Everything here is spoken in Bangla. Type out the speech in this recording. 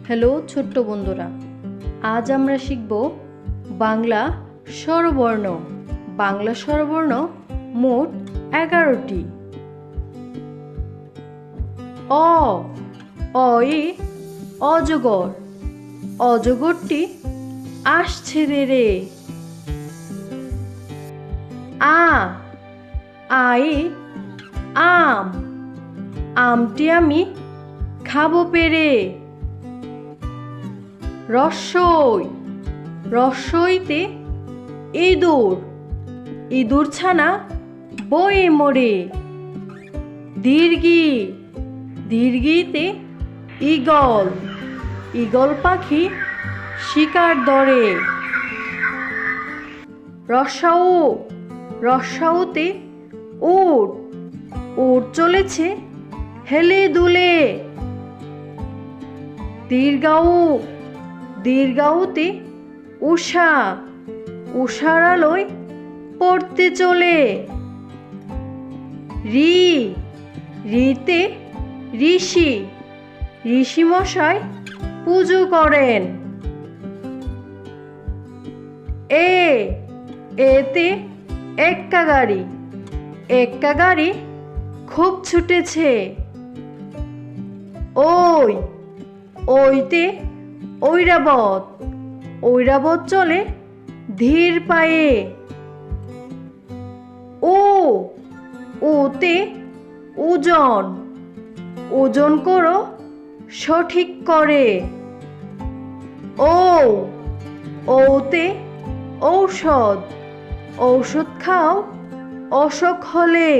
হ্যালো ছোট্ট বন্ধুরা, আজ আমরা শিখব বাংলা স্বরবর্ণ। বাংলা স্বরবর্ণ মোট 11টি। অ অয়ে অজগর, অজগরটি আসছে রে রে। আ আয়ে আম, আমটি আমি খাবো পেরে। রস্বই রস্বইতে ইঁদুর, ইঁদুর ছানা বয়ে মরে। দীর্ঘি দীর্ঘিতে ঈগল, ঈগল পাখি শিকার ধরে। রস্বাউ রস্বাউতে উট, উট চলেছে হেলে দুলে। দীর্ঘাউ দীর্ঘাউতে উষা, উষার আলোয় পড়তে চলে। রি রিতে ঋষি, ঋষি মশাই পুজো করেন। এ এতে এক্কা গাড়ি, এক্কা গাড়ি খুব ছুটেছে। ওই ওইতে ঐরাবত, ঐরাবত চলে ধীর পায়ে। ও ওতে ওজন, ওজন করো সঠিক করে। ও ওতে ঔষধ, ঔষধ খাও অসুখ হলে।